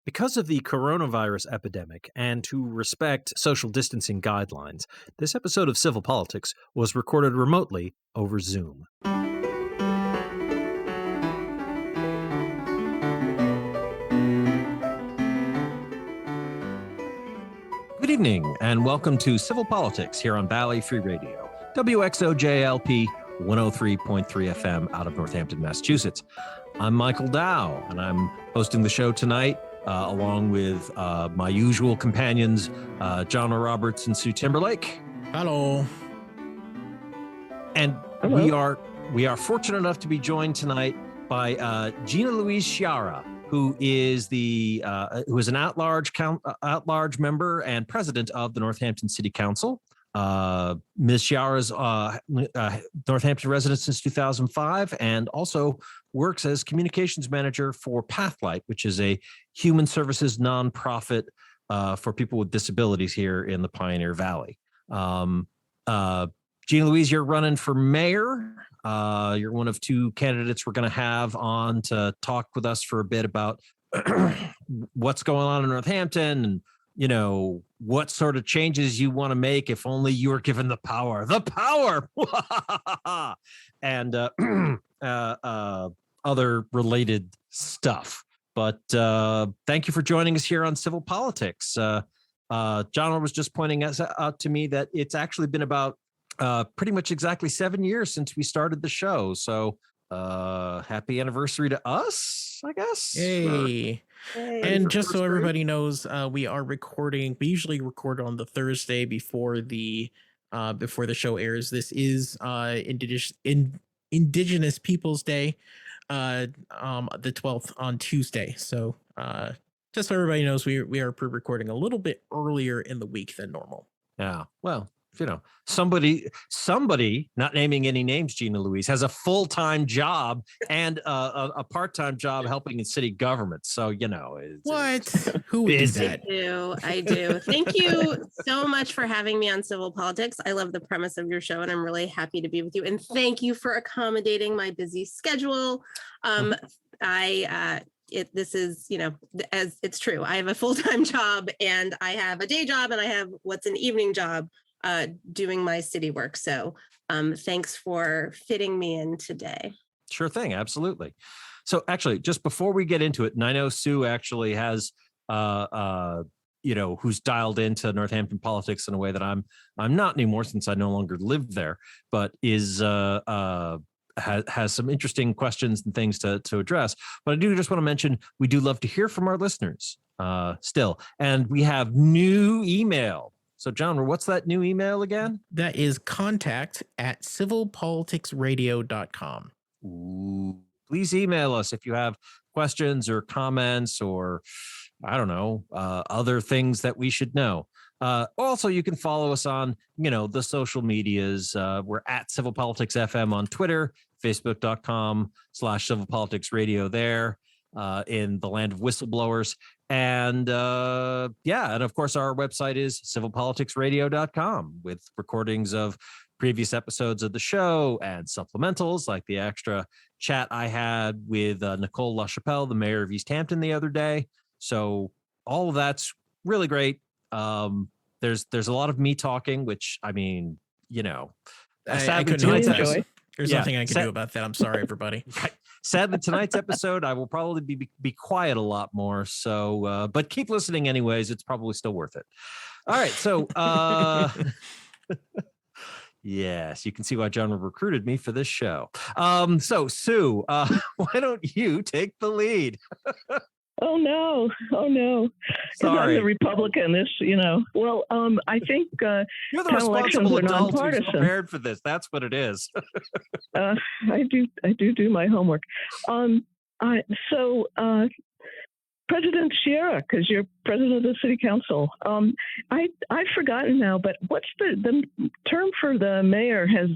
Because of the coronavirus epidemic and to respect social distancing guidelines, this episode of Civil Politics was recorded remotely over Zoom. Good evening, and welcome to Civil Politics here on Valley Free Radio, WXOJLP 103.3 FM out of Northampton, Massachusetts. I'm Michael Dow, and I'm hosting the show tonight along with my usual companions, John Roberts and Sue Timberlake. Hello. And hello. We are fortunate enough to be joined tonight by Gina Louise Sciarra, who is an at-large member and president of the Northampton City Council. Ms. Sciarra's Northampton resident since 2005 and also works as communications manager for Pathlight, which is a human services nonprofit for people with disabilities here in the Pioneer Valley. Gina Louise, you're running for mayor. You're one of two candidates we're going to have on to talk with us for a bit about what's going on in Northampton and, you know, what sort of changes you want to make if only you were given the power, and other related stuff. But thank you for joining us here on Civil Politics. John was just pointing out to me that it's actually been about pretty much exactly 7 years since we started the show. So happy anniversary to us, I guess. Yay. And just so everybody knows, we usually record on the Thursday before the show airs. This is Indigenous Peoples Day, the 12th on Tuesday. So just so everybody knows, we are pre-recording a little bit earlier in the week than normal. Yeah, well, you know, somebody, not naming any names, Gina Louise, has a full-time job and a part-time job helping in city government. So, you know, who would do that? I do. Thank you so much for having me on Civil Politics. I love the premise of your show, and I'm really happy to be with you. And thank you for accommodating my busy schedule. This is, you know, as it's true. I have a full-time job and I have a day job and I have what's an evening job doing my city work. So thanks for fitting me in today. Sure thing. Absolutely. So actually, just before we get into it, and I know Sue actually has, who's dialed into Northampton politics in a way that I'm not anymore since I no longer live there, but is has some interesting questions and things to address. But I do just want to mention, we do love to hear from our listeners still. And we have new email. So John, what's that new email again? That is contact@civilpoliticsradio.com. Ooh, please email us if you have questions or comments or, I don't know, other things that we should know. Also, you can follow us on, the social medias. We're at Civil Politics FM on Twitter, Facebook.com/Civil Politics Radio there in the land of whistleblowers. And and of course, our website is civilpoliticsradio.com with recordings of previous episodes of the show and supplementals like the extra chat I had with Nicole LaChapelle, the mayor of East Hampton, the other day. So all of that's really great. There's a lot of me talking, which I mean, I couldn't enjoy. There's nothing I can do about that. I'm sorry, everybody. Sadly, tonight's episode, I will probably be quiet a lot more. So, but keep listening anyways. It's probably still worth it. All right. So, yes, you can see why John recruited me for this show. So Sue, why don't you take the lead? Oh no! Sorry, I'm the Republican. Well, I think you're the responsible adult who's prepared for this. That's what it is. I do my homework. President Sciarra, because you're president of the city council. I've forgotten now, but what's the term for the mayor has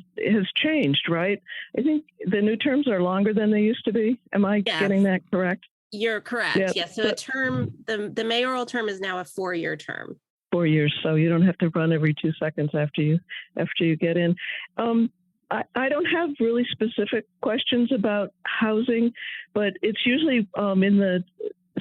changed, right? I think the new terms are longer than they used to be. Am I getting that correct? You're correct. Yeah. Yes. So the mayoral term is now a 4-year term. 4 years. So you don't have to run every 2 seconds after you get in. I don't have really specific questions about housing, but it's usually in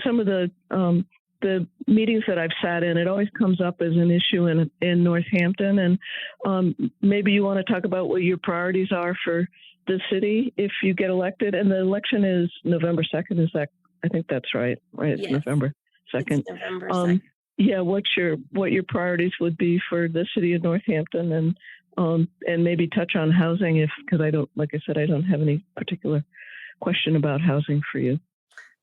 some of the meetings that I've sat in, it always comes up as an issue in Northampton. And maybe you want to talk about what your priorities are for the city if you get elected. And the election is November 2nd. Is that? I think that's right. Right, Yes. November 2nd. It's November 2nd. Yeah, what your priorities would be for the city of Northampton, and maybe touch on housing because I don't, like I said, I don't have any particular question about housing for you.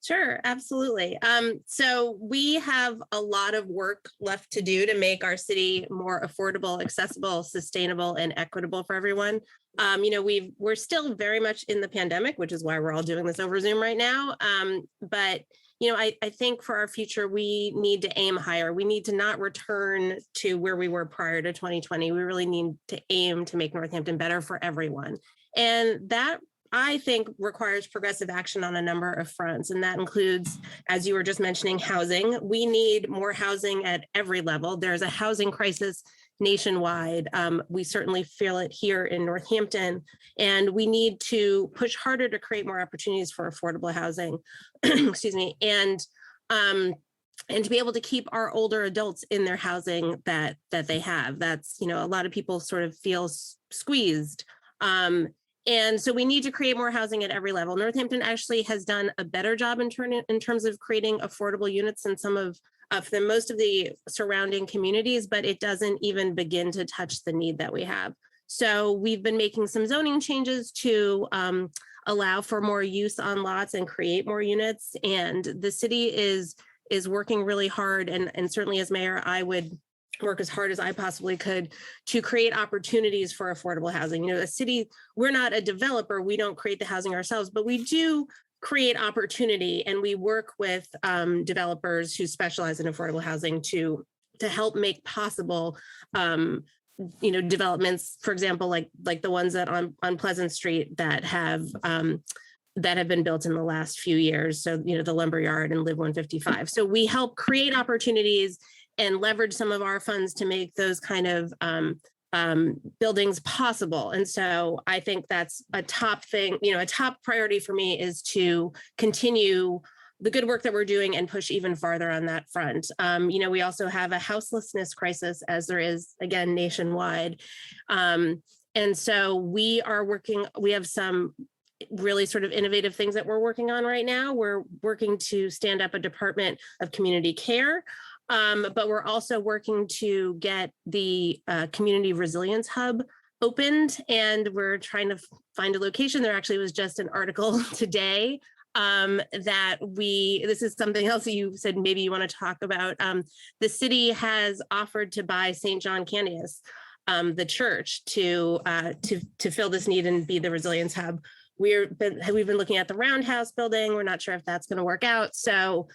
Sure, absolutely. So we have a lot of work left to do to make our city more affordable, accessible, sustainable, and equitable for everyone. We're still very much in the pandemic, which is why we're all doing this over Zoom right now. But I think for our future, we need to aim higher. We need to not return to where we were prior to 2020. We really need to aim to make Northampton better for everyone. And that, I think, requires progressive action on a number of fronts. And that includes, as you were just mentioning, housing. We need more housing at every level. There's a housing crisis nationwide. We certainly feel it here in Northampton, and we need to push harder to create more opportunities for affordable housing, excuse me, and to be able to keep our older adults in their housing that they have. That's, a lot of people sort of feel squeezed. And so we need to create more housing at every level. Northampton actually has done a better job in terms of creating affordable units than than most of the surrounding communities, but it doesn't even begin to touch the need that we have. So we've been making some zoning changes to allow for more use on lots and create more units. And the city is working really hard. And certainly as mayor, I would work as hard as I possibly could to create opportunities for affordable housing. A city, we're not a developer, we don't create the housing ourselves, but we do create opportunity, and we work with developers who specialize in affordable housing to help make possible developments, for example, like the ones that on Pleasant Street that have been built in the last few years. So, the Lumberyard and Live 155. So we help create opportunities and leverage some of our funds to make those kind of buildings possible. And so I think that's a top thing, a top priority for me is to continue the good work that we're doing and push even farther on that front. We also have a houselessness crisis, as there is, again, nationwide. And so we have some really sort of innovative things that we're working on right now. We're working to stand up a Department of Community Care. But we're also working to get the Community Resilience Hub opened, and we're trying to find a location. There actually was just an article today this is something else that you said maybe you want to talk about. The city has offered to buy St. John Candius, the church, to fill this need and be the resilience hub. We've been looking at the Roundhouse building. We're not sure if that's going to work out. So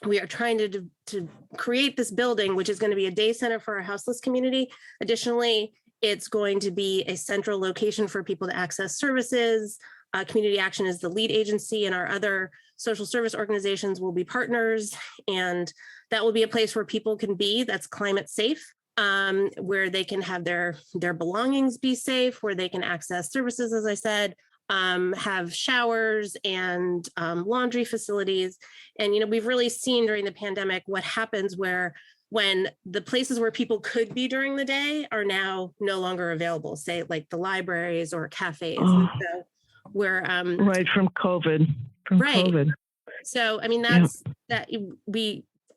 we are trying to create this building, which is going to be a day center for our houseless community. Additionally, it's going to be a central location for people to access services. Community Action is the lead agency, and our other social service organizations will be partners. And that will be a place where people can be that's climate safe, where they can have their belongings be safe, where they can access services, as I said, have showers and laundry facilities. And, we've really seen during the pandemic what happens when the places where people could be during the day are now no longer available, say like the libraries or cafes. And so we're right from COVID. COVID. So,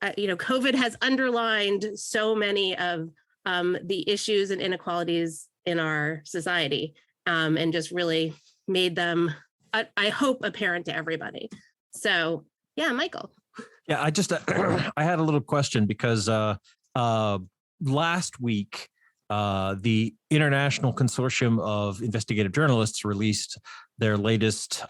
COVID has underlined so many of the issues and inequalities in our society, and just really made them, I hope, apparent to everybody. So, yeah, Michael. Yeah, I had a little question because last week, the International Consortium of Investigative Journalists released their latest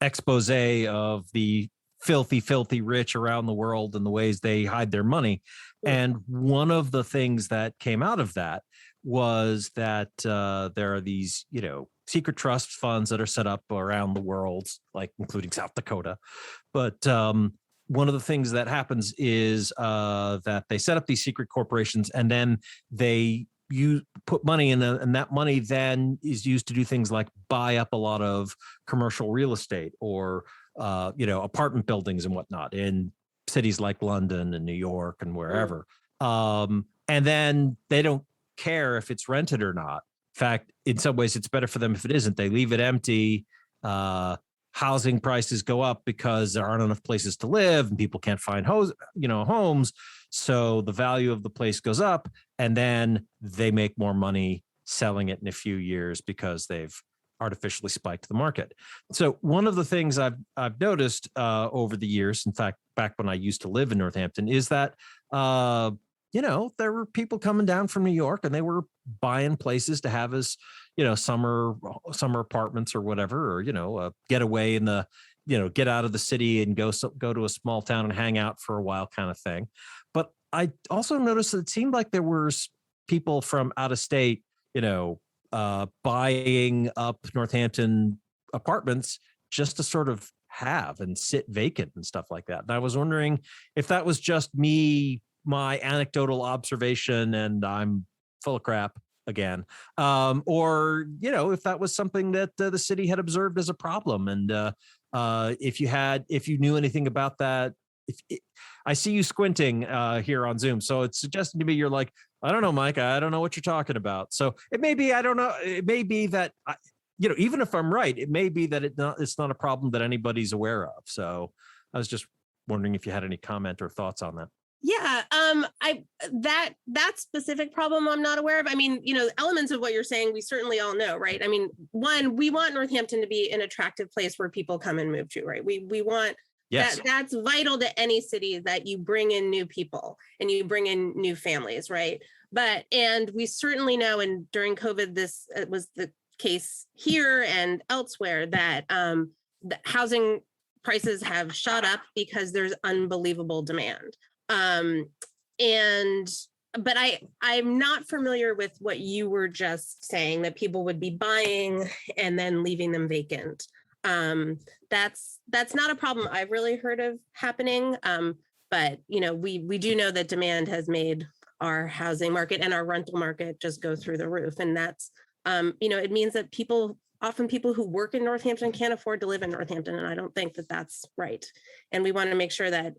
expose of the filthy rich around the world and the ways they hide their money. And one of the things that came out of that was that there are these, secret trust funds that are set up around the world, like including South Dakota. But one of the things that happens is that they set up these secret corporations, and then you put money in, and that money then is used to do things like buy up a lot of commercial real estate or apartment buildings and whatnot in cities like London and New York and wherever. And then they don't care if it's rented or not. In fact, in some ways, it's better for them if it isn't. They leave it empty. Housing prices go up because there aren't enough places to live and people can't find homes. So the value of the place goes up, and then they make more money selling it in a few years because they've artificially spiked the market. So one of the things I've noticed over the years, in fact, back when I used to live in Northampton, is that there were people coming down from New York and they were buying places to have as, summer apartments or whatever, or, get away in the, get out of the city and go to a small town and hang out for a while kind of thing. But I also noticed that it seemed like there were people from out of state, buying up Northampton apartments just to sort of have and sit vacant and stuff like that. And I was wondering if that was just my anecdotal observation and I'm full of crap again, or if that was something that the city had observed as a problem. And if you knew anything about that. I see you squinting here on Zoom, so it's suggesting to me you're like, I don't know, Mike, I don't know what you're talking about. So it may be, I don't know, it may be that even if I'm right, it may be that it's not a problem that anybody's aware of. So I was just wondering if you had any comment or thoughts on that. Yeah, that specific problem I'm not aware of. I mean, elements of what you're saying, we certainly all know, right? I mean, one, we want Northampton to be an attractive place where people come and move to, right? We want that's vital to any city, that you bring in new people and you bring in new families, right? And we certainly know, and during COVID, this was the case here and elsewhere, that the housing prices have shot up because there's unbelievable demand. But I'm not familiar with what you were just saying, that people would be buying and then leaving them vacant. That's not a problem I've really heard of happening. But we do know that demand has made our housing market and our rental market just go through the roof. And that's, it means that often people who work in Northampton can't afford to live in Northampton. And I don't think that that's right. And we want to make sure that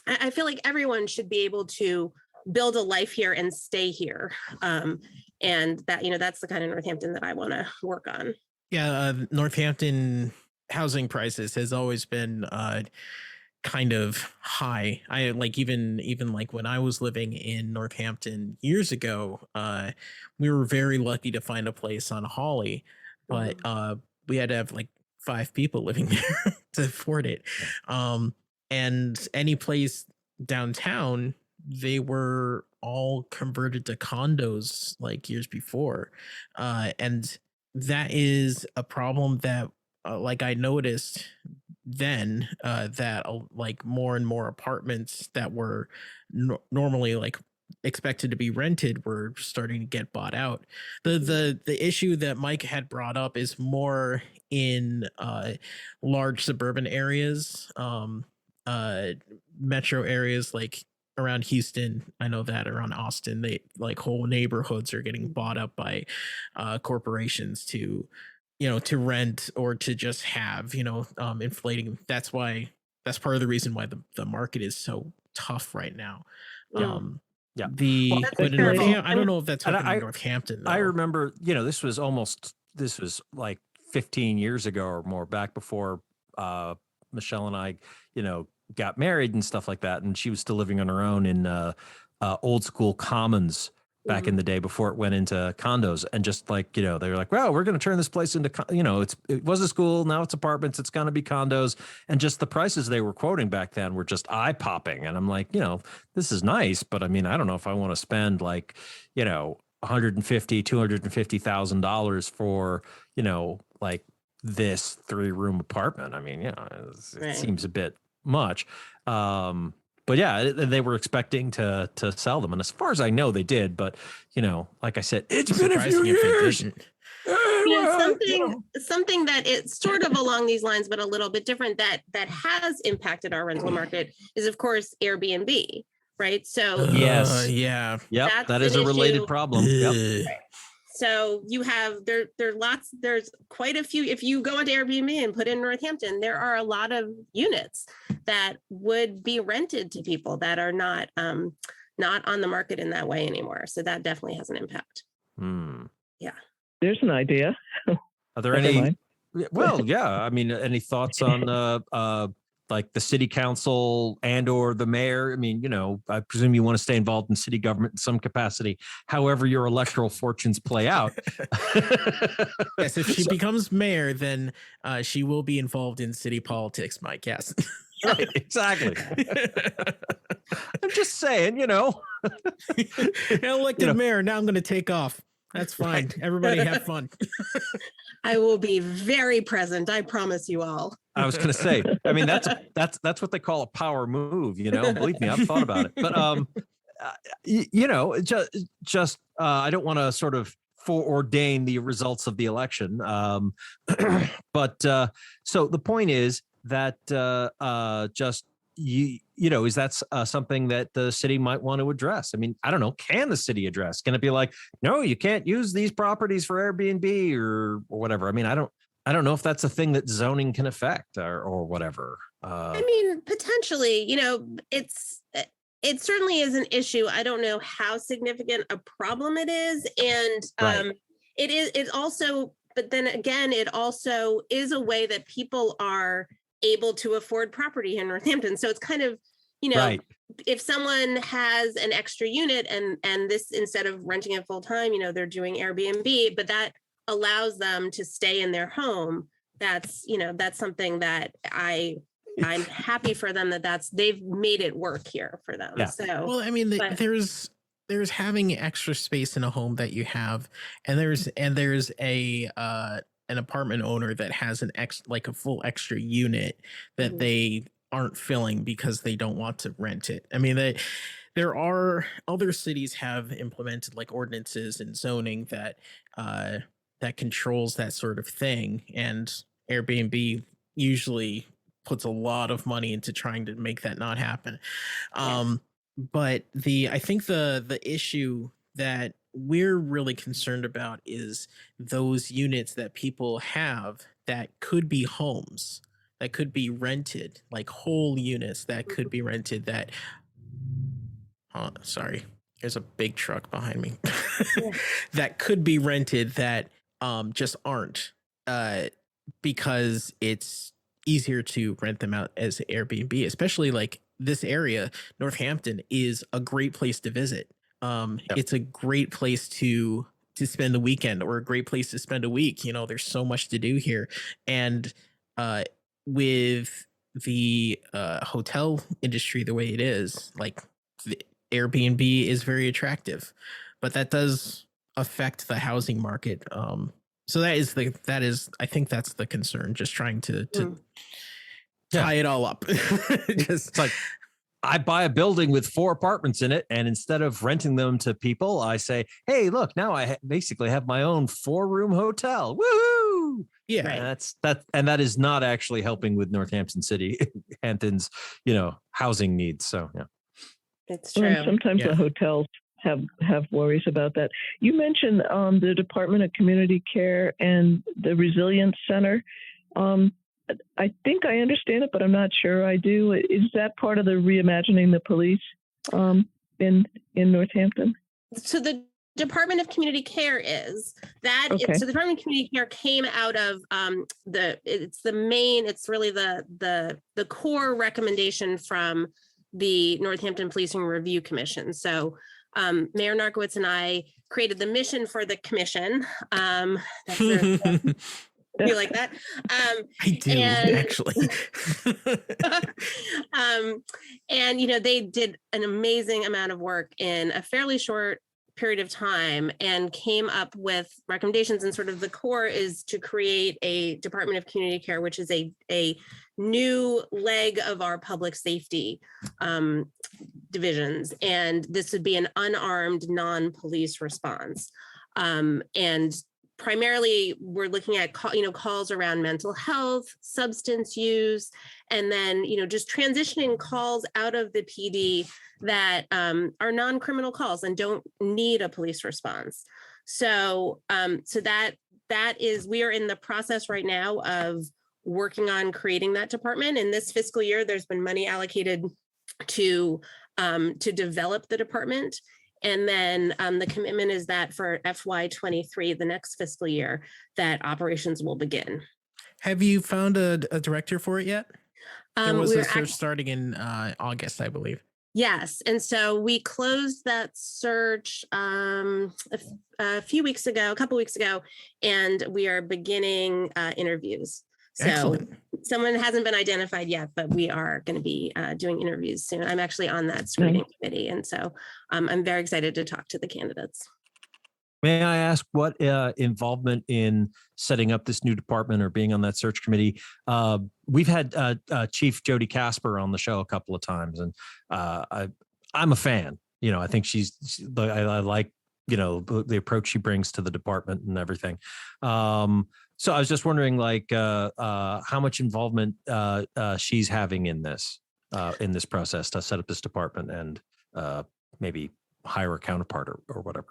I feel like everyone should be able to build a life here and stay here. And that, that's the kind of Northampton that I want to work on. Yeah, Northampton housing prices has always been kind of high. I like even like when I was living in Northampton years ago, we were very lucky to find a place on Hawley, but we had to have like 5 people living there to afford it. And any place downtown, they were all converted to condos like years before. And that is a problem that like I noticed then that like more and more apartments that were normally like expected to be rented were starting to get bought out. The issue that Mike had brought up is more in large suburban areas, metro areas like around Houston. I know that around Austin, they like whole neighborhoods are getting bought up by corporations to rent or to just have, inflating. That's part of the reason why the market is so tough right now. Yeah. But in Northampton, I don't know if that's happening in Northampton, though. I remember, this was like 15 years ago or more, back before Michelle and I, got married and stuff like that. And she was still living on her own in old school commons back in the day before it went into condos. And just like, they were like, well, we're going to turn this place into, it was a school, now it's apartments, it's going to be condos. And just the prices they were quoting back then were just eye popping. And I'm like, this is nice, but I mean, I don't know if I want to spend like, $150,000-$250,000 for, like this 3-room apartment. I mean, it seems a bit much. But yeah, they were expecting to sell them. And as far as I know, they did. But, like I said, it's been a few years. Something that it's sort of along these lines, but a little bit different that has impacted our rental market is, of course, Airbnb. Right. So yes. Yeah. Yep. That is a related problem. Yep. Right. So you have there's quite a few. If you go into Airbnb and put in Northampton, there are a lot of units that would be rented to people that are not on the market in that way anymore. So that definitely has an impact. Yeah. There's an idea. Are there any? Well, yeah. I mean, any thoughts on like the city council and or the mayor? I mean, I presume you want to stay involved in city government in some capacity, however your electoral fortunes play out. Yes, if she becomes mayor, then she will be involved in city politics, Mike. Yes. Right, exactly. I'm just saying, Elected mayor, now I'm going to take off. That's fine. Right. Everybody have fun. I will be very present. I promise you all. I was going to say, I mean, that's what they call a power move. Believe me, I've thought about it. But just I don't want to sort of foreordain the results of the election. But so the point is that is that something that the city might want to address? I mean, I don't know. Can the city address? Can it be like, no, you can't use these properties for Airbnb or whatever? I mean, I don't know if that's a thing that zoning can affect or whatever. I mean, potentially, it certainly is an issue. I don't know how significant a problem it is. And right. it also, but then again, it also is a way that people are able to afford property in Northampton. So it's kind of, right. If someone has an extra unit and this, instead of renting it full time, they're doing Airbnb, but that allows them to stay in their home. That's something that I'm happy for them they've made it work here for them. Yeah. So, well, I mean, there's having extra space in a home that you have, and there's an apartment owner that has a full extra unit that they aren't filling because they don't want to rent it. I mean, there are other cities have implemented like ordinances and zoning that controls that sort of thing. And Airbnb usually puts a lot of money into trying to make that not happen. Yes. But I think the issue that we're really concerned about is those units that people have that could be homes, that could be rented, like whole units that could be rented that, sorry, there's a big truck behind me, that could be rented that just aren't, because it's easier to rent them out as Airbnb, especially like this area. Northampton is a great place to visit. Yep. It's a great place to spend the weekend, or a great place to spend a week. There's so much to do here. And with the hotel industry the way it is, like the Airbnb is very attractive, but that does affect the housing market. So that is I think that's the concern, just trying to tie it all up. It's like, I buy a building with 4 apartments in it, and instead of renting them to people, I say, hey, look, now I basically have my own 4-room hotel. Woohoo! Yeah, right. And that is not actually helping with Northampton City, Hampton's, housing needs. So yeah, it's true. Well, sometimes the hotels have worries about that. You mentioned the Department of Community Care and the Resilience Center. I think I understand it, but I'm not sure I do. Is that part of the reimagining the police in Northampton? So the Department of Community Care is that. Okay. So the Department of Community Care came out of it's really the core recommendation from the Northampton Policing Review Commission. So Mayor Narkowitz and I created the mission for the commission. You like that? I do, actually. And they did an amazing amount of work in a fairly short period of time and came up with recommendations. And sort of the core is to create a Department of Community Care, which is a new leg of our public safety divisions. And this would be an unarmed, non-police response. And primarily, we're looking at calls around mental health, substance use, and then just transitioning calls out of the PD that are non-criminal calls and don't need a police response. So we are in the process right now of working on creating that department. In this fiscal year, there's been money allocated to develop the department. And then the commitment is that for FY23, the next fiscal year, that operations will begin. Have you found a director for it yet? There was a search starting in August, I believe. Yes. And so we closed that search a couple weeks ago, and we are beginning interviews. So Excellent. Someone hasn't been identified yet, but we are going to be doing interviews soon. I'm actually on that screening committee. And so I'm very excited to talk to the candidates. May I ask what involvement in setting up this new department or being on that search committee? We've had Chief Jody Casper on the show a couple of times, and I'm a fan. I think I like, the approach she brings to the department and everything. So I was just wondering, how much involvement she's having in this process to set up this department and maybe hire a counterpart or whatever.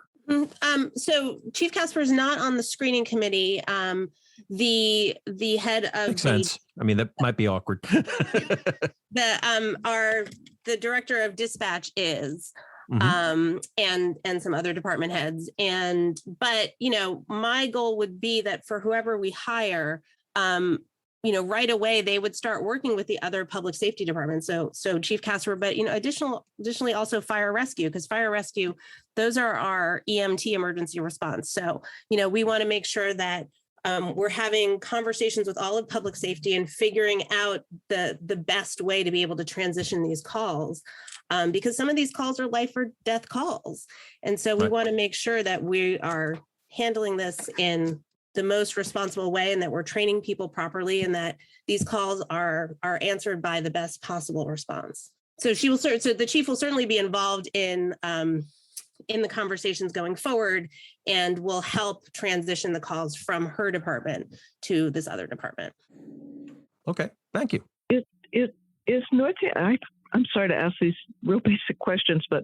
So Chief Casper is not on the screening committee. The head of Makes sense. I mean, that might be awkward. the director of dispatch is, and some other department heads. But my goal would be that for whoever we hire, right away they would start working with the other public safety departments. So Chief Casper, but additionally also fire rescue, because fire rescue, those are our EMT, emergency response. So we want to make sure that we're having conversations with all of public safety and figuring out the best way to be able to transition these calls, because some of these calls are life or death calls, and so we want to make sure that we are handling this in the most responsible way, and that we're training people properly, and that these calls are answered by the best possible response. So the chief will certainly be involved in the conversations going forward, and will help transition the calls from her department to this other department. Okay, thank you. Is Northampton? I'm sorry to ask these real basic questions, but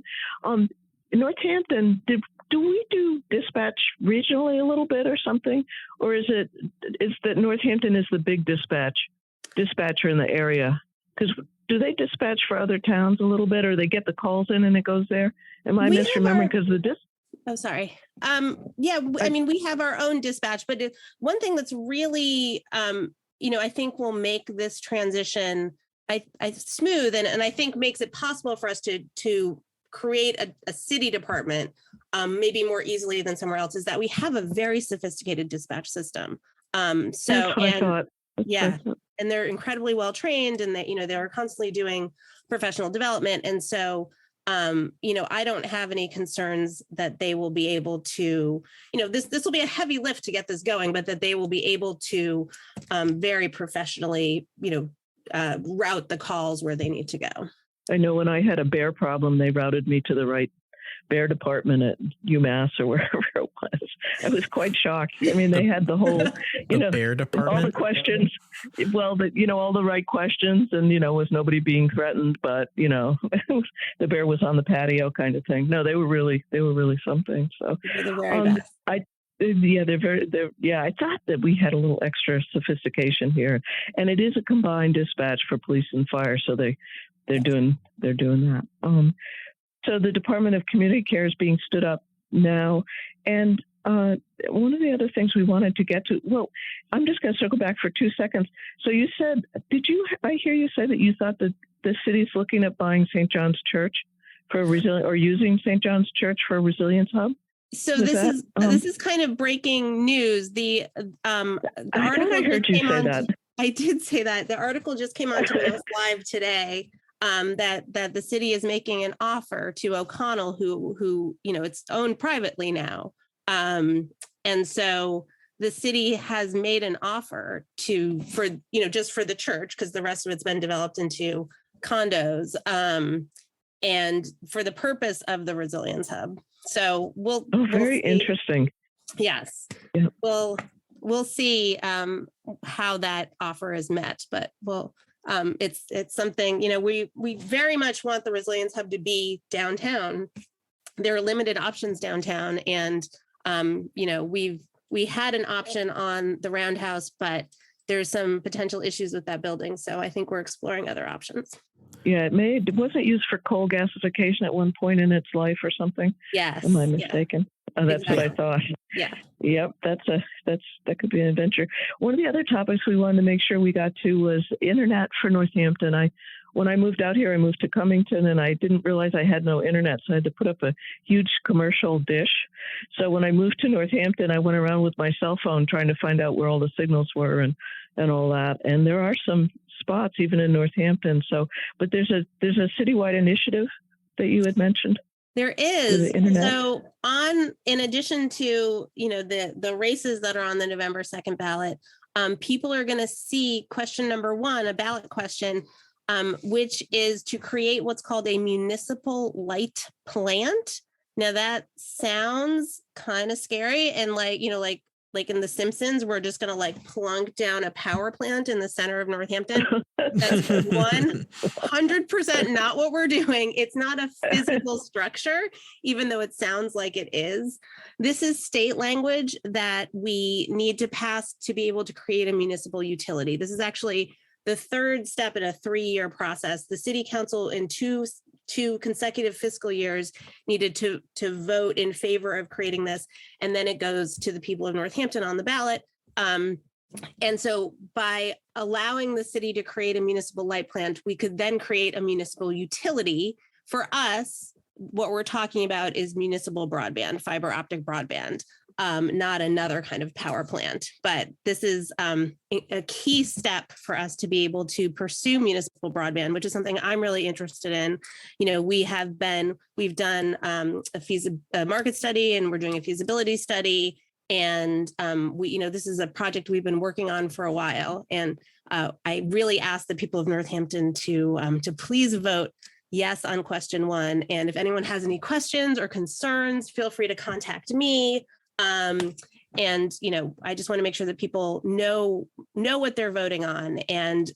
Northampton, do we do dispatch regionally a little bit or something? Or is that Northampton is the big dispatcher in the area? Because do they dispatch for other towns a little bit, or they get the calls in and it goes there? Am I misremembering? Because Oh, sorry. I mean, we have our own dispatch, but one thing that's really, I think will make this transition smooth, and I think makes it possible for us to create a city department maybe more easily than somewhere else, is that we have a very sophisticated dispatch system. That's what I thought. And they're incredibly well trained, and they're constantly doing professional development. And so, I don't have any concerns that they will be able to, this will be a heavy lift to get this going, but that they will be able to very professionally, route the calls where they need to go. I know when I had a bear problem, they routed me to the right bear department at UMass or wherever it was. I was quite shocked. I mean, they had the whole, bear department, all the questions, all the right questions, and, was nobody being threatened, but, the bear was on the patio kind of thing. No, they were really something. So, I thought that we had a little extra sophistication here, and it is a combined dispatch for police and fire. So they're doing that. So the Department of Community Care is being stood up now. And one of the other things we wanted to get to, well, I'm just going to circle back for 2 seconds. So you said, I hear you say that you thought that the city's looking at buying St. John's Church for a or using St. John's Church for a resilience hub? So this is kind of breaking news. The article I heard you say that. I did say that. The article just came on to us live today. That the city is making an offer to O'Connell, who it's owned privately now, and so the city has made an offer for just for the church, because the rest of it's been developed into condos, and for the purpose of the resilience hub. So we'll very interesting. Yes, yeah. We'll see how that offer is met, but it's something, we very much want the resilience hub to be downtown. There are limited options downtown, and We had an option on the Roundhouse, but there's some potential issues with that building. So I think we're exploring other options. Yeah, it wasn't used for coal gasification at one point in its life or something. Yes. Am I mistaken? Oh, that's Exactly. what I thought. Yeah. Yep, that could be an adventure. One of the other topics we wanted to make sure we got to was internet for Northampton. When I moved out here, I moved to Cummington, and I didn't realize I had no internet, so I had to put up a huge commercial dish. So when I moved to Northampton, I went around with my cell phone trying to find out where all the signals were and all that. And there are some spots even in Northampton. So, but there's a citywide initiative that you had mentioned. There is. The internet. So in addition to, the races that are on the November 2nd ballot, people are going to see question number 1, a ballot question, which is to create what's called a municipal light plant. Now that sounds kind of scary. And like in The Simpsons, we're just going to plunk down a power plant in the center of Northampton. That's 100% not what we're doing. It's not a physical structure, even though it sounds like it is. This is state language that we need to pass to be able to create a municipal utility. This is actually the third step in a 3-year process. The city council in two consecutive fiscal years needed to vote in favor of creating this. And then it goes to the people of Northampton on the ballot. And so by allowing the city to create a municipal light plant, we could then create a municipal utility. For us, what we're talking about is municipal broadband, fiber optic broadband, not another kind of power plant. But this is a key step for us to be able to pursue municipal broadband, which is something I'm really interested in. We've done a market study, and we're doing a feasibility study. And this is a project we've been working on for a while. And I really ask the people of Northampton to please vote yes on question 1. And if anyone has any questions or concerns, feel free to contact me. I just want to make sure that people know what they're voting on. And,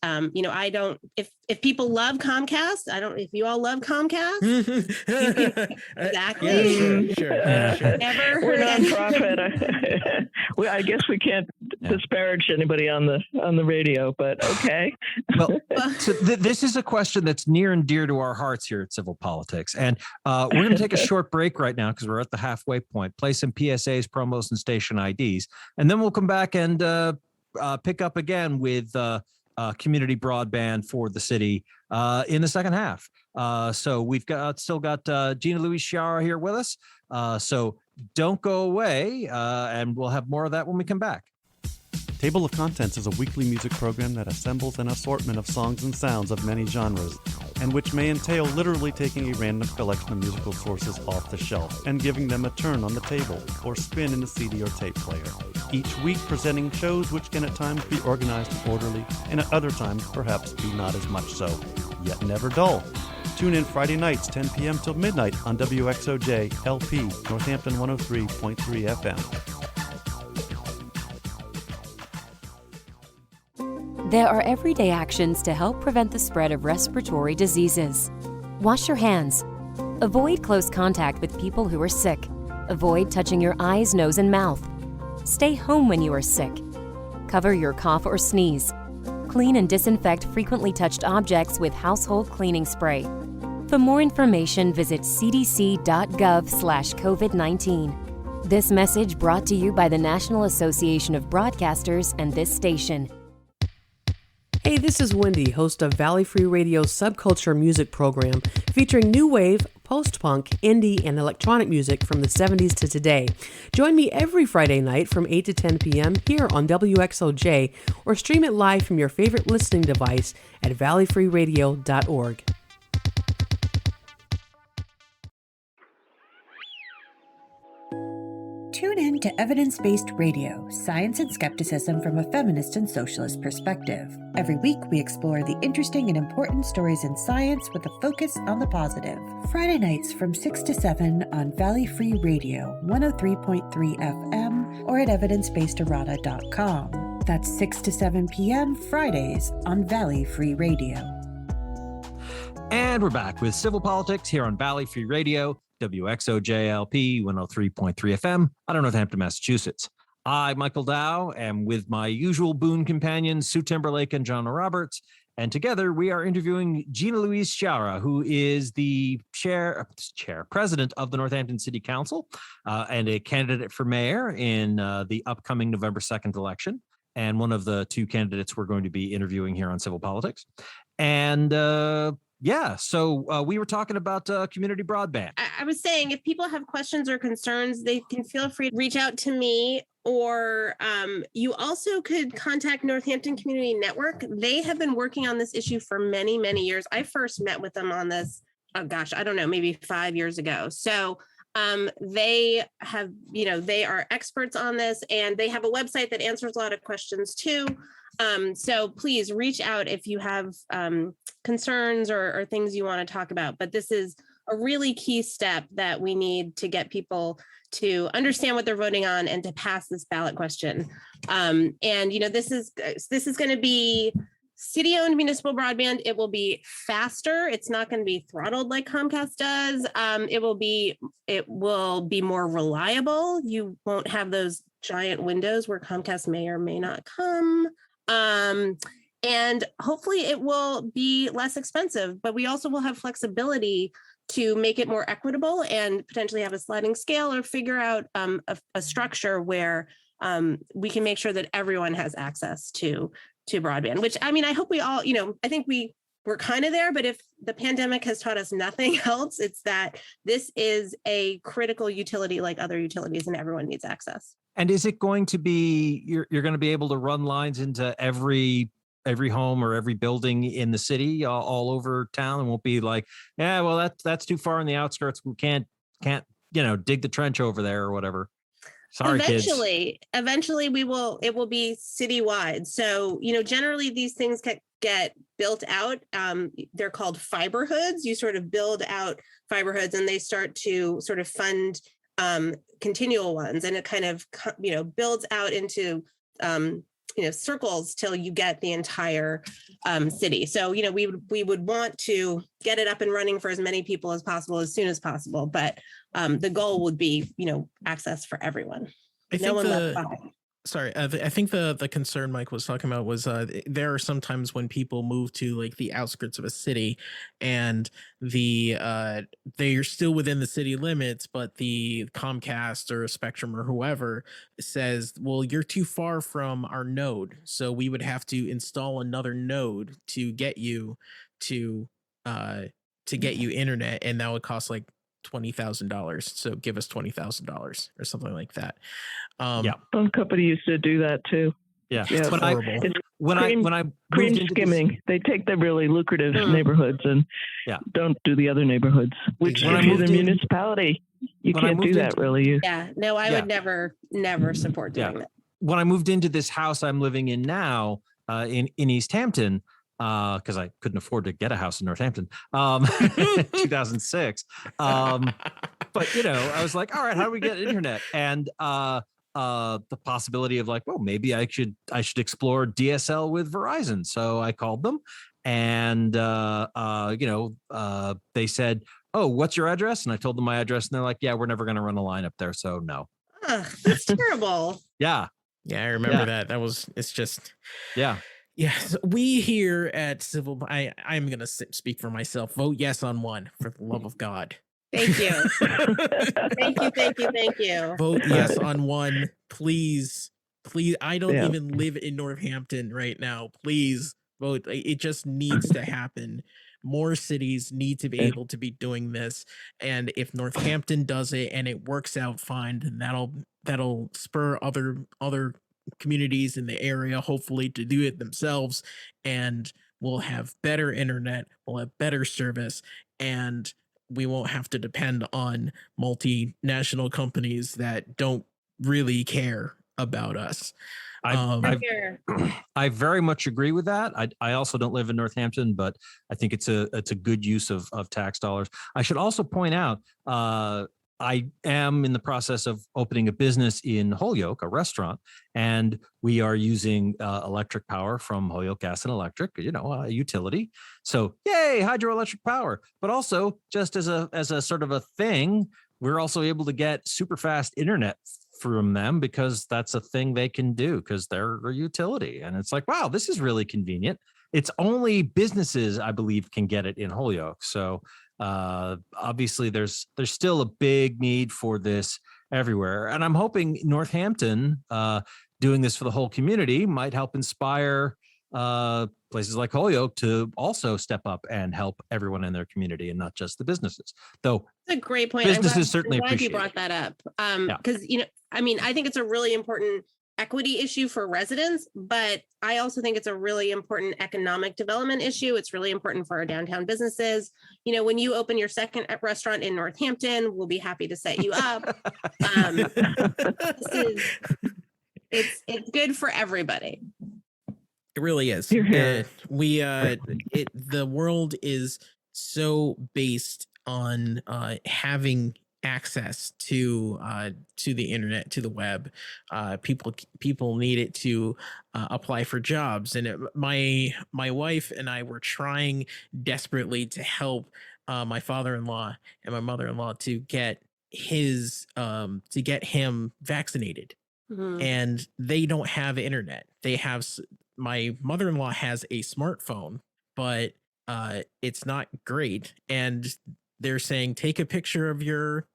if people love Comcast, if you all love Comcast. Exactly. Yeah, sure. Ever We're heard nonprofit. I guess we can't disparage anybody on the radio, but okay. Well, so this is a question that's near and dear to our hearts here at Civil Politics. And we're going to take a short break right now because we're at the halfway point, play some PSAs, promos, and station IDs. And then we'll come back and pick up again with community broadband for the city in the second half. So we've still got Gina Louise Sciarra here with us. So don't go away, and we'll have more of that when we come back. Table of Contents is a weekly music program that assembles an assortment of songs and sounds of many genres, and which may entail literally taking a random collection of musical sources off the shelf and giving them a turn on the table or spin in a CD or tape player. Each week presenting shows which can at times be organized and orderly, and at other times perhaps be not as much so, yet never dull. Tune in Friday nights, 10 p.m. till midnight on WXOJ LP, Northampton 103.3 FM. There are everyday actions to help prevent the spread of respiratory diseases. Wash your hands. Avoid close contact with people who are sick. Avoid touching your eyes, nose, and mouth. Stay home when you are sick. Cover your cough or sneeze. Clean and disinfect frequently touched objects with household cleaning spray. For more information, visit cdc.gov/COVID-19. This message brought to you by the National Association of Broadcasters and this station. Hey, this is Wendy, host of Valley Free Radio's Subculture Music Program, featuring new wave, post-punk, indie, and electronic music from the 70s to today. Join me every Friday night from 8 to 10 p.m. here on WXOJ, or stream it live from your favorite listening device at valleyfreeradio.org. Tune in to Evidence-Based Radio, Science and Skepticism from a Feminist and Socialist Perspective. Every week, we explore the interesting and important stories in science with a focus on the positive. Friday nights from 6 to 7 on Valley Free Radio, 103.3 FM, or at evidencebasederrata.com. That's 6 to 7 p.m. Fridays on Valley Free Radio. And we're back with Civil Politics here on Valley Free Radio. WXOJLP 103.3 FM out of Northampton, Massachusetts. I, Michael Dow, am with my usual boon companions, Sue Timberlake and John Roberts. And together we are interviewing Gina Louise Sciarra, who is the president of the Northampton City Council and a candidate for mayor in the upcoming November 2nd election. And one of the two candidates we're going to be interviewing here on Civil Politics. And so we were talking about community broadband. I was saying, if people have questions or concerns, they can feel free to reach out to me, or you also could contact Northampton Community Network. They have been working on this issue for many, many years. I first met with them on this, I don't know, maybe 5 years ago. So they have, they are experts on this, and they have a website that answers a lot of questions too. So please reach out if you have concerns or things you want to talk about. But this is a really key step that we need to get people to understand what they're voting on and to pass this ballot question. This is going to be city-owned municipal broadband. It will be faster. It's not going to be throttled like Comcast does. It will be more reliable. You won't have those giant windows where Comcast may or may not come. And hopefully it will be less expensive, but we also will have flexibility to make it more equitable and potentially have a sliding scale or figure out a structure where we can make sure that everyone has access to broadband, which, I mean, I hope we all, I think we're kind of there, but if the pandemic has taught us nothing else, it's that this is a critical utility like other utilities, and everyone needs access. And is it going to be, you're going to be able to run lines into every home or every building in the city all over town, and won't be like, yeah, well, that's too far in the outskirts. We can't, dig the trench over there or whatever. Sorry, eventually, kids. Eventually it will be citywide. So, generally these things get built out. They're called fiber hoods. You sort of build out fiber hoods and they start to sort of fund continual ones, and it kind of builds out into circles till you get the entire city. So we would want to get it up and running for as many people as possible as soon as possible, but the goal would be access for everyone. I think the concern Mike was talking about was there are sometimes when people move to like the outskirts of a city and they're still within the city limits, but the Comcast or Spectrum or whoever says, well, you're too far from our node, so we would have to install another node to get you to get you internet, and that would cost like $20,000. So give us $20,000 or something like that. Some company used to do that too. Yeah. It's horrible. When I cream skimming, they take the really lucrative neighborhoods and don't do the I if you're the municipality, you can't do that really. I would never support doing that. When I moved into this house I'm living in now in East Hampton, because I couldn't afford to get a house in Northampton, 2006. But I was like, all right, how do we get internet? And the possibility of like, well, maybe I should explore DSL with Verizon. So I called them, and they said, oh, what's your address? And I told them my address, and they're like, yeah, we're never going to run a line up there, so no. That's terrible. Yeah, I remember that. It's just Yes, we here at Civil, I'm going to speak for myself. Vote yes on one, for the love of God. Thank you. Thank you. Vote yes on one, please. I don't even live in Northampton right now. Please vote. It just needs to happen. More cities need to be able to be doing this. And if Northampton does it and it works out fine, then that'll spur other communities in the area hopefully to do it themselves, and we'll have better internet, we'll have better service, and we won't have to depend on multinational companies that don't really care about us. I very much agree with that. I also don't live in Northampton, but I think it's a good use of tax dollars. I should also point out I am in the process of opening a business in Holyoke, a restaurant, and we are using electric power from Holyoke Gas and Electric, a utility. So yay, hydroelectric power. But also, just as a sort of a thing, we're also able to get super fast internet from them because that's a thing they can do because they're a utility. And it's like, wow, this is really convenient. It's only businesses, I believe, can get it in Holyoke. So obviously there's still a big need for this everywhere. And I'm hoping Northampton doing this for the whole community might help inspire places like Holyoke to also step up and help everyone in their community and not just the businesses. Though that's a great point. Businesses certainly I'm glad appreciate you brought that up. Because, I think it's a really important equity issue for residents, but I also think it's a really important economic development issue. It's really important for our downtown businesses. When you open your second restaurant in Northampton, we'll be happy to set you up. It's good for everybody. It really is. The world is so based on having access to the internet, to the web. People need it to apply for jobs, and my wife and I were trying desperately to help my father-in-law and my mother-in-law to get him vaccinated. Mm-hmm. And they don't have internet. My mother-in-law has a smartphone, but it's not great. And they're saying, take a picture of your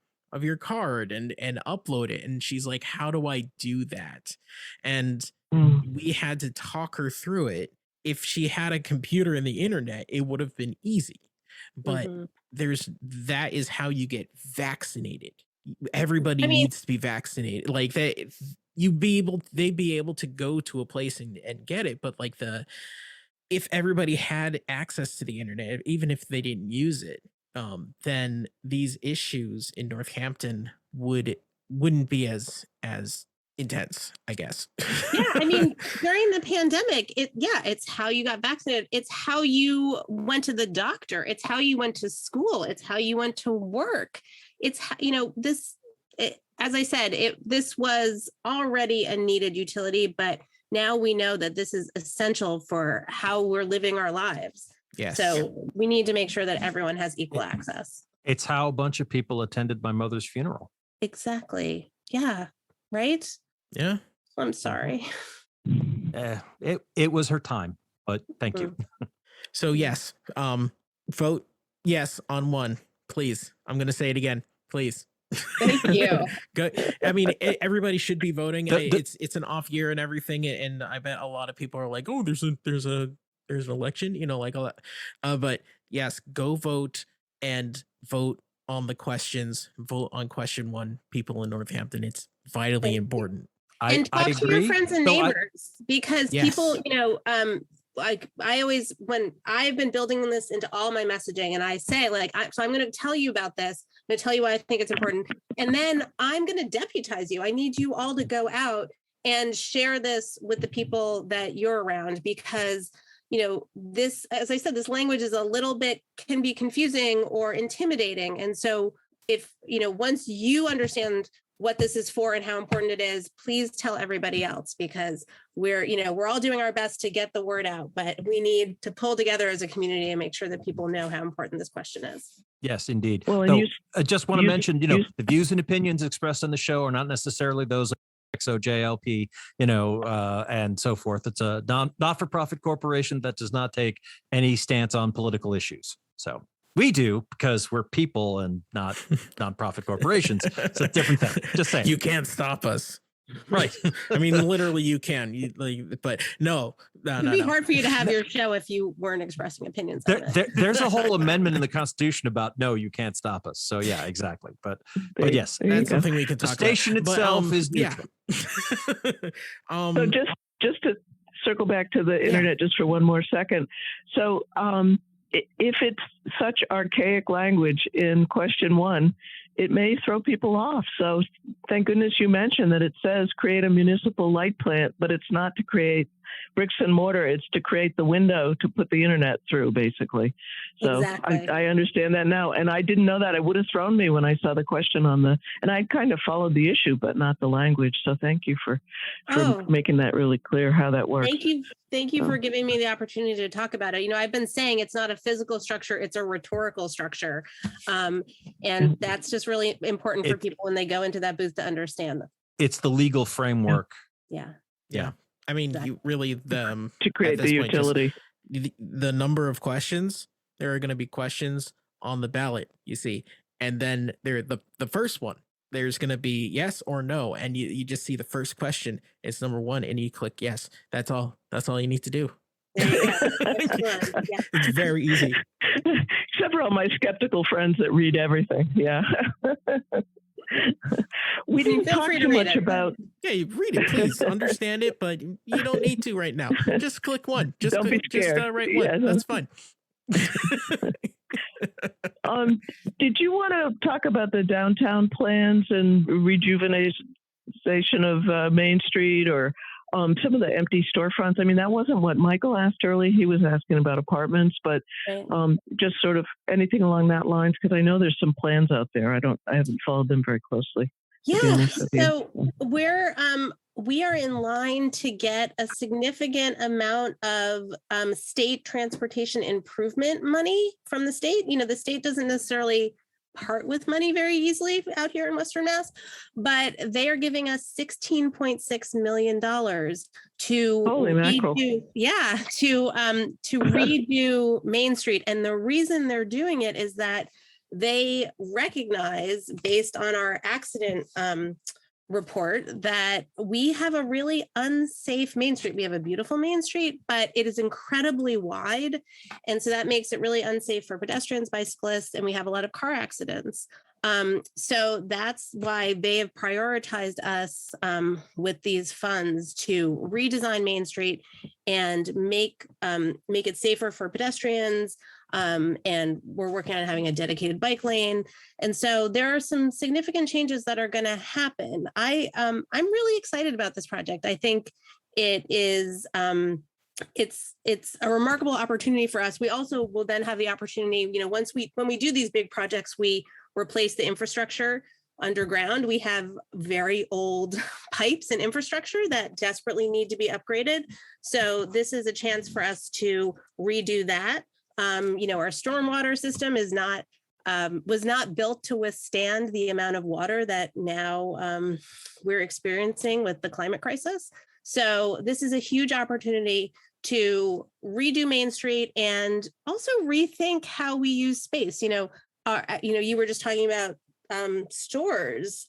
card and upload it. And she's like, how do I do that? And we had to talk her through it. If she had a computer and the internet, it would have been easy. But that is how you get vaccinated. Everybody needs to be vaccinated. Like that, they'd be able to go to a place and get it. But like if everybody had access to the internet, even if they didn't use it, then these issues in Northampton wouldn't be as intense, I guess. Yeah, during the pandemic, it's how you got vaccinated. It's how you went to the doctor. It's how you went to school. It's how you went to work. It's as I said, this was already a needed utility, but now we know that this is essential for how we're living our lives. Yes. So we need to make sure that everyone has equal access. It's how a bunch of people attended my mother's funeral. Exactly. Yeah. Right? Yeah. I'm sorry. It was her time, but thank you. So yes, vote yes on one, please. I'm going to say it again, please. Thank you. Good. Everybody should be voting. It's an off year and everything, and I bet a lot of people are like, oh, there's an election, like all that. But yes, go vote and vote on the questions. Vote on question 1. People in Northampton. It's vitally important. And talk to your friends and neighbors because people, like I always, when I've been building this into all my messaging and I say so I'm going to tell you about this. I'm going to tell you why I think it's important. And then I'm going to deputize you. I need you all to go out and share this with the people that you're around because, this, as I said, this language is a little bit, can be confusing or intimidating. And so if, once you understand what this is for and how important it is, please tell everybody else because we're all doing our best to get the word out, but we need to pull together as a community and make sure that people know how important this question is. Yes, indeed. Well, I just want to mention, the views and opinions expressed on the show are not necessarily those of XOJLP, and so forth. It's a not-for-profit corporation that does not take any stance on political issues. So we do because we're people and not nonprofit corporations. It's a different thing. Just saying. You can't stop us. Right. Literally you can, but no. It'd be hard for you to have your show if you weren't expressing opinions. There's a whole amendment in the Constitution about, no, you can't stop us. So yeah, exactly. But yes, that's something we can talk about. The station itself is neutral. Yeah. So just to circle back to the internet just for one more second. So, if it's such archaic language in question 1, it may throw people off. So thank goodness you mentioned that it says create a municipal light plant, but it's not to create bricks and mortar. It's to create the window to put the internet through, basically. So Exactly. I understand that now. And I didn't know that. It would have thrown me when I saw the question and I kind of followed the issue, but not the language. So thank you for making that really clear how that works. Thank you. Thank you for giving me the opportunity to talk about it. I've been saying it's not a physical structure, it's a rhetorical structure. And that's just really important for people when they go into that booth to understand. It's the legal framework. Yeah. I mean, you really to create the utility. The number of questions, there are going to be questions on the ballot, you see, and then the first one, there's going to be yes or no, and you just see the first question is number 1, and you click yes. That's all you need to do. It's very easy. Except for all my skeptical friends that read everything. Yeah. We didn't talk too much about. Yeah, you read it, please understand it, but you don't need to right now. Just click one. Just don't click, be scared. just write one. Yeah. That's fine. Did you want to talk about the downtown plans and rejuvenation of Main Street or some of the empty storefronts? I mean, that wasn't what Michael asked early. He was asking about apartments, but just sort of anything along that lines, because I know there's some plans out there. I haven't followed them very closely. Yeah. So we are in line to get a significant amount of state transportation improvement money from the state. The state doesn't necessarily part with money very easily out here in Western Mass, but they are giving us $16.6 million to redo Main Street. And the reason they're doing it is that they recognize, based on our accident report, that we have a really unsafe Main Street. We have a beautiful Main Street, but it is incredibly wide. And so that makes it really unsafe for pedestrians, bicyclists, and we have a lot of car accidents. So that's why they have prioritized us with these funds to redesign Main Street and make it safer for pedestrians. And we're working on having a dedicated bike lane. And so there are some significant changes that are going to happen. I'm really excited about this project. I think it is, it's a remarkable opportunity for us. We also will then have the opportunity, when we do these big projects, we replace the infrastructure underground. We have very old pipes and infrastructure that desperately need to be upgraded. So this is a chance for us to redo that. Our stormwater system was not built to withstand the amount of water that now we're experiencing with the climate crisis. So this is a huge opportunity to redo Main Street and also rethink how we use space. You were just talking about stores.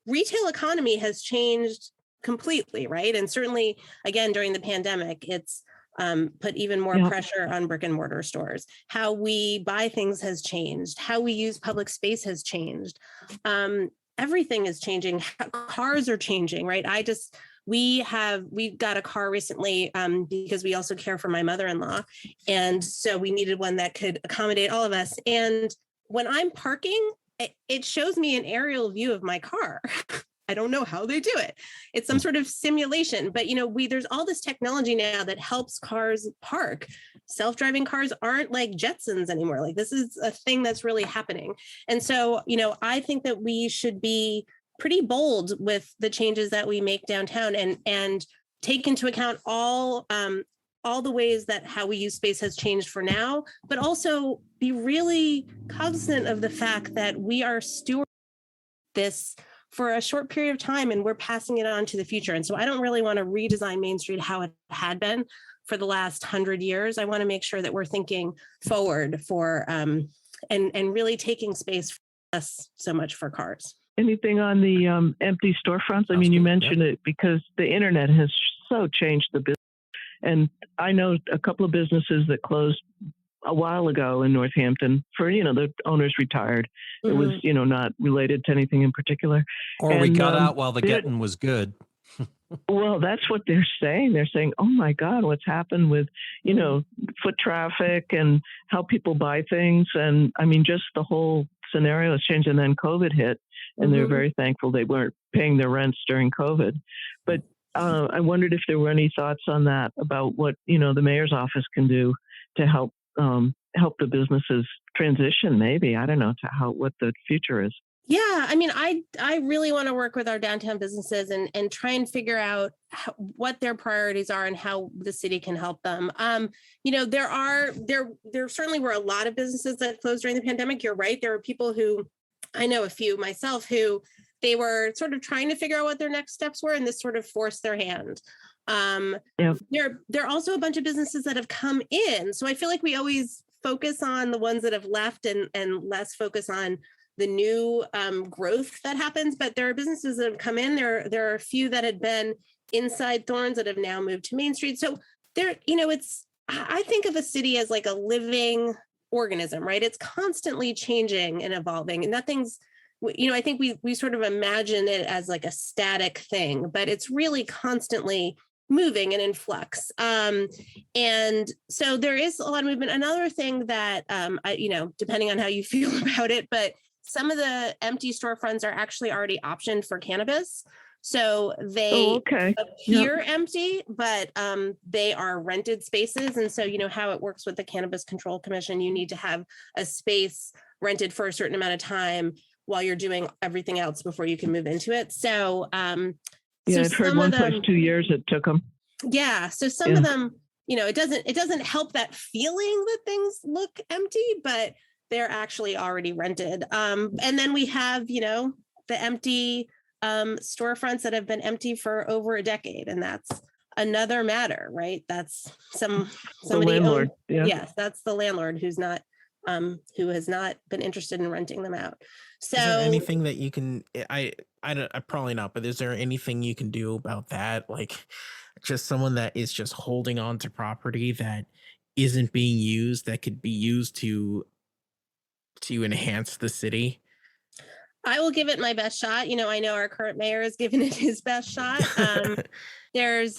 Retail economy has changed completely, right? And certainly, again, during the pandemic, it's put even more pressure on brick and mortar stores. How we buy things has changed. How we use public space has changed. Everything is changing. Cars are changing, right? We got a car recently because we also care for my mother-in-law. And so we needed one that could accommodate all of us. And when I'm parking, it shows me an aerial view of my car. I don't know how they do it. It's some sort of simulation, but there's all this technology now that helps cars park. Self-driving cars aren't like Jetsons anymore. Like, this is a thing that's really happening. And so, I think that we should be pretty bold with the changes that we make downtown and take into account all the ways that how we use space has changed for now, but also be really cognizant of the fact that we are stewarding this for a short period of time and we're passing it on to the future. And so I don't really want to redesign Main Street how it had been for the last 100 years. I want to make sure that we're thinking forward for and really taking space for us so much for cars. Anything on the empty storefronts? I mean, you mentioned it because the internet has so changed the business. And I know a couple of businesses that closed a while ago in Northampton for, the owners retired. It was, not related to anything in particular. Or we got out while the getting was good. Well, that's what they're saying. They're saying, oh my God, what's happened with, foot traffic and how people buy things. And I mean, just the whole scenario has changed. And then COVID hit and they're very thankful they weren't paying their rents during COVID. But I wondered if there were any thoughts on that about what the mayor's office can do to help the businesses transition. Maybe, I don't know, to what the future is. Yeah, I mean, I really want to work with our downtown businesses and try and figure out what their priorities are and how the city can help them. There certainly were a lot of businesses that closed during the pandemic. You're right. There are people who, I know a few myself, who they were sort of trying to figure out what their next steps were, and this sort of forced their hand. There are also a bunch of businesses that have come in. So I feel like we always focus on the ones that have left and less focus on the new growth that happens. But there are businesses that have come in. There are a few that had been inside Thorns that have now moved to Main Street. So I think of a city as like a living organism, right? It's constantly changing and evolving, and nothing's, I think we sort of imagine it as like a static thing, but it's really constantly moving and in flux. And so there is a lot of movement. Another thing that, depending on how you feel about it, but some of the empty storefronts are actually already optioned for cannabis. So they appear empty, but they are rented spaces. And so, how it works with the Cannabis Control Commission, you need to have a space rented for a certain amount of time while you're doing everything else before you can move into it. So, I've heard one place 2 years it took them. Yeah. So some of them, it doesn't help that feeling that things look empty, but they're actually already rented. And then we have, the empty storefronts that have been empty for over a decade. And that's another matter, right? That's somebody the landlord. Yes, that's the landlord who's not, who has not been interested in renting them out. So is there anything that you can, I probably not, but is there anything you can do about that? Like just someone that is just holding on to property that isn't being used, that could be used to enhance the city? I will give it my best shot. I know our current mayor has given it his best shot. There's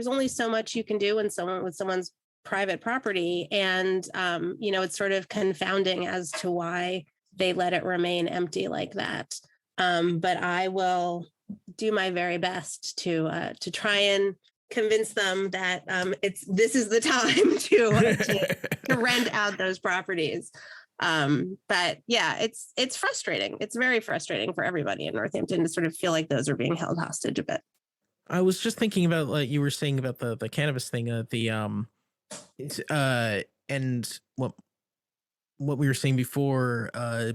only so much you can do with someone's private property. And, it's sort of confounding as to why they let it remain empty like that. But I will do my very best to try and convince them that this is the time to rent out those properties. But yeah, it's frustrating. It's very frustrating for everybody in Northampton to sort of feel like those are being held hostage a bit. I was just thinking about, like you were saying about the cannabis thing, and what we were saying before,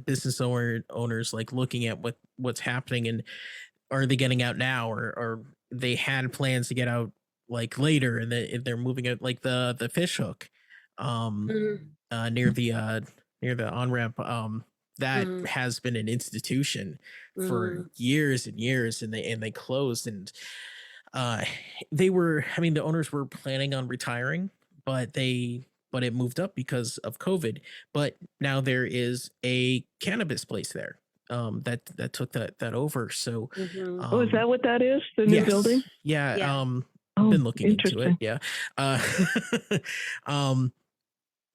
business owners like looking at what's happening, and are they getting out now, or they had plans to get out like later, and they're moving out, like the fish hook near the on-ramp, that has been an institution for years and years, and they closed, and the owners were planning on retiring, but it moved up because of COVID. But now there is a cannabis place there that took that over. So is that what that is? The new building? Yeah. I've been looking into it. Yeah.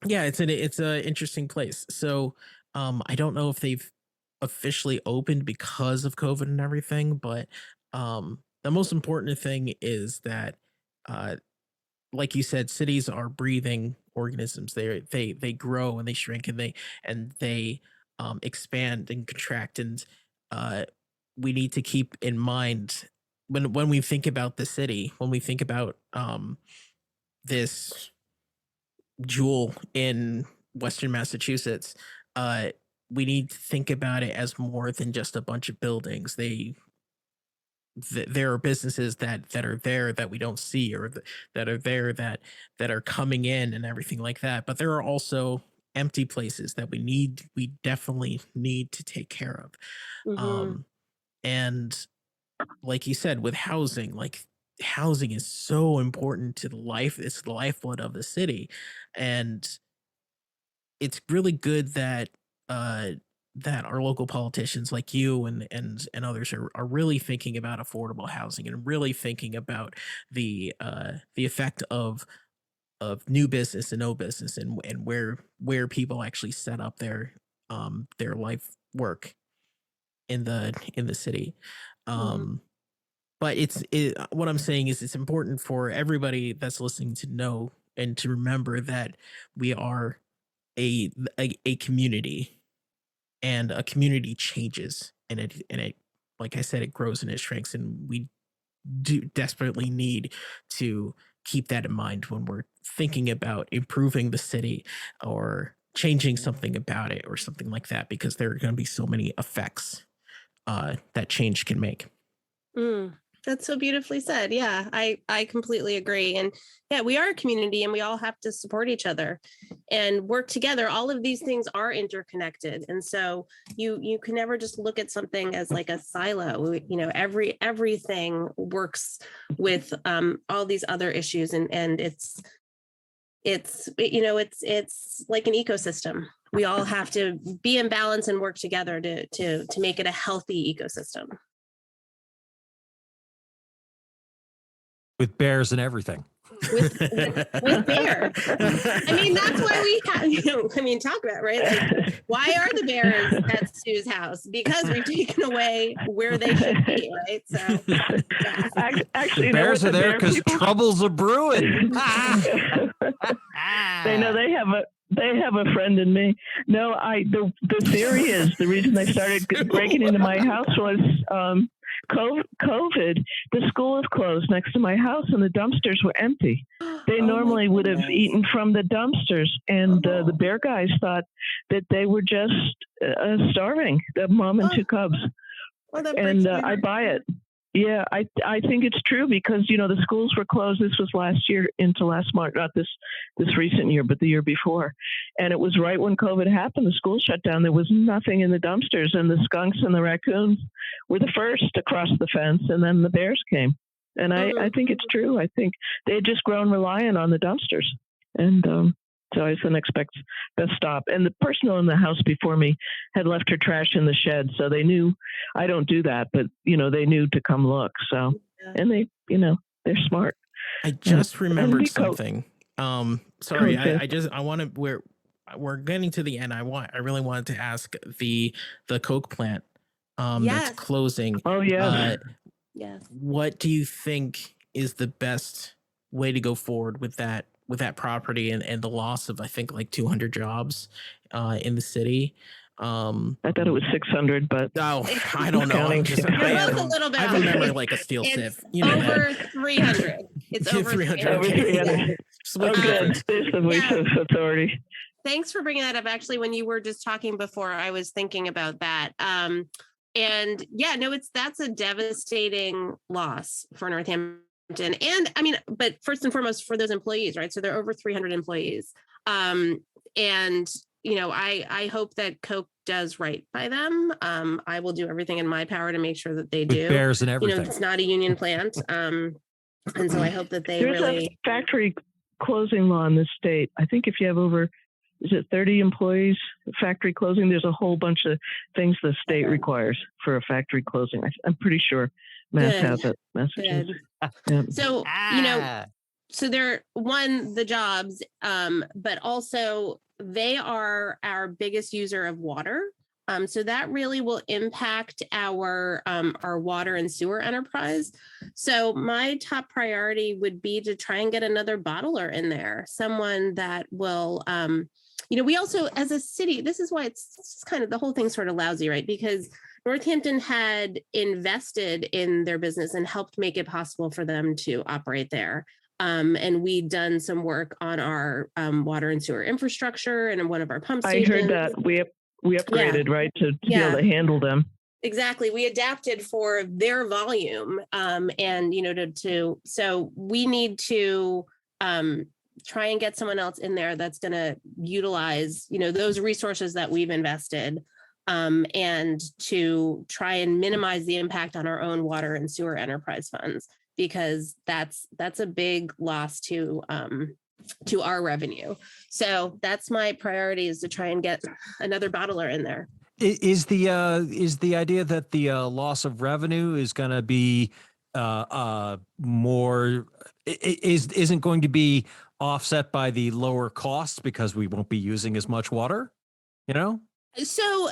Yeah, it's an interesting place. So I don't know if they've officially opened because of COVID and everything, but the most important thing is that like you said, cities are breathing organisms. They grow and they shrink and they expand and contract, and we need to keep in mind when we think about the city, when we think about this jewel in Western Massachusetts, we need to think about it as more than just a bunch of buildings. There are businesses that are there that we don't see, or that are there that are coming in and everything like that. But there are also empty places that we definitely need to take care of. And like you said, with housing, housing is so important to it's the lifeblood of the city. And it's really good that that our local politicians like you and others are really thinking about affordable housing, and really thinking about the effect of new business and no business, and where people actually set up their life work in the city. but what I'm saying is it's important for everybody that's listening to know and to remember that we are a community, and a community changes, and it like I said, it grows in its strengths, and we do desperately need to keep that in mind when we're thinking about improving the city or changing something about it or something like that, because there are going to be so many effects that change can make. That's so beautifully said. Yeah, I completely agree. And yeah, we are a community and we all have to support each other and work together. All of these things are interconnected. And so you can never just look at something as like a silo. You know, everything works with all these other issues, and it's like an ecosystem. We all have to be in balance and work together to make it a healthy ecosystem. With bears and everything. With bears. I mean, that's why we have, talk about, right? Like, why are the bears at Sue's house? Because we've taken away where they should be, right? So, yeah. Actually, the bears are there because troubles are brewing. They know they have a friend in me. No, the theory is the reason they started breaking into my house was COVID. The school is closed next to my house, and the dumpsters were empty. They normally would have eaten from the dumpsters, and the bear guys thought that they were just starving, the mom and two cubs. Well, and I buy it. Yeah, I think it's true because, the schools were closed. This was last year into last March, not this recent year, but the year before. And it was right when COVID happened. The school shut down. There was nothing in the dumpsters, and the skunks and the raccoons were the first to cross the fence, and then the bears came. And I think it's true. I think they had just grown reliant on the dumpsters. And so I was the next best stop. And the person in the house before me had left her trash in the shed. So they knew I don't do that, but they knew to come look. So, and they, they're smart. I just remembered something. Sorry, I want to, we're getting to the end. I really wanted to ask the Coke plant that's closing. Oh, yeah. Yes. What do you think is the best way to go forward with that property and the loss of, I think, like 200 jobs in the city? I thought it was 600, but I don't know. I remember like a steel sieve. Over 300. It's over 300. Over 300. There's the voice of authority. Thanks for bringing that up. Actually, when you were just talking before, I was thinking about that. And yeah, no, that's a devastating loss for Northampton. And but first and foremost for those employees, right? So there are over 300 employees. And, I hope that Coke does right by them. I will do everything in my power to make sure that they do. With bears and everything. It's not a union plant. And so I hope that there's a factory closing law in this state. I think if you have over, is it 30 employees, factory closing, there's a whole bunch of things the state requires for a factory closing. I'm pretty sure Mass has it. Massachusetts. Yeah. So, so they're the jobs, but also they are our biggest user of water. So that really will impact our water and sewer enterprise. So my top priority would be to try and get another bottler in there, someone that will, we also, as a city, this is why it's kind of, the whole thing's sort of lousy, right? Because Northampton had invested in their business and helped make it possible for them to operate there. And we'd done some work on our water and sewer infrastructure and in one of our pump stations. I heard that we upgraded, right, to be able to handle them. Exactly. We adapted for their volume. So we need to try and get someone else in there that's going to utilize, those resources that we've invested, and to try and minimize the impact on our own water and sewer enterprise funds, because that's a big loss to our revenue. So that's my priority, is to try and get another bottler in there. Is the idea that the loss of revenue is going to be isn't going to be offset by the lower costs because we won't be using as much water? So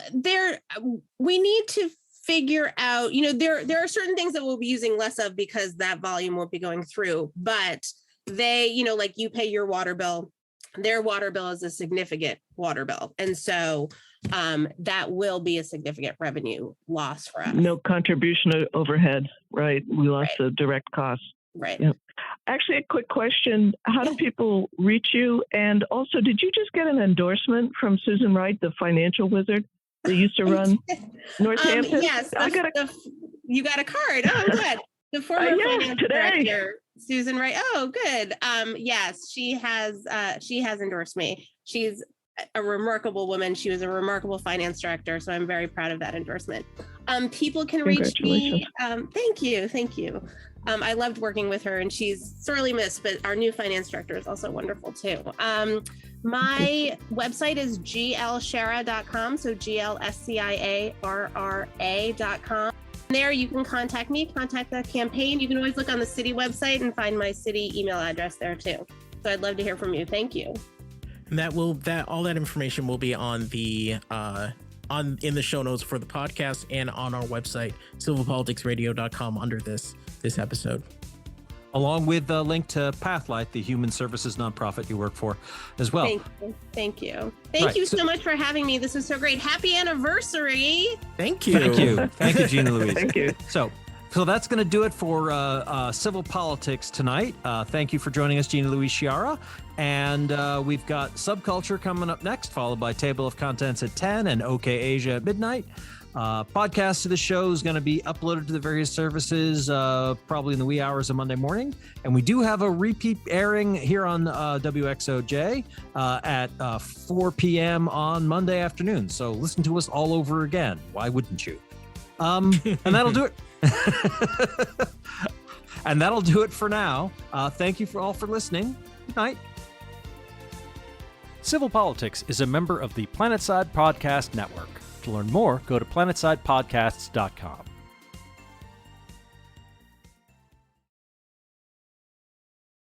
we need to figure out, there are certain things that we'll be using less of because that volume won't be going through, but they, like you pay your water bill, their water bill is a significant water bill. And so that will be a significant revenue loss for us. No contribution to overhead, right? We lost the direct costs. Right. Yeah. Actually, a quick question. How do people reach you? And also, did you just get an endorsement from Susan Wright, the financial wizard that used to run Northampton? Yes. You got a card. Oh, good. The former finance director, Susan Wright. Oh, good. Yes, she has endorsed me. She's a remarkable woman. She was a remarkable finance director. So I'm very proud of that endorsement. People can reach me. Thank you. I loved working with her, and she's sorely missed, but our new finance director is also wonderful too. My website is glsciarra.com, so glsciarra.com. There you can contact me, contact the campaign. You can always look on the city website and find my city email address there too. So I'd love to hear from you. Thank you. And all that information will be on the in the show notes for the podcast and on our website, civilpoliticsradio.com, under this episode, along with the link to Pathlight, the human services nonprofit you work for as well. Thank you so much for having me. This was so great. Happy anniversary. Thank you, Gina Louise. Thank you. So that's going to do it for Civil Politics tonight. Thank you for joining us, Gina Louise Sciarra. And we've got Subculture coming up next, followed by Table of Contents at 10 and OK Asia at midnight. Podcast of the show is going to be uploaded to the various services probably in the wee hours of Monday morning. And we do have a repeat airing here on WXOJ at 4 p.m. on Monday afternoon. So listen to us all over again. Why wouldn't you? And that'll do it. And that'll do it for now. Thank you all for listening. Good night. Civil Politics is a member of the Planetside Podcast Network. To learn more, go to planetsidepodcasts.com.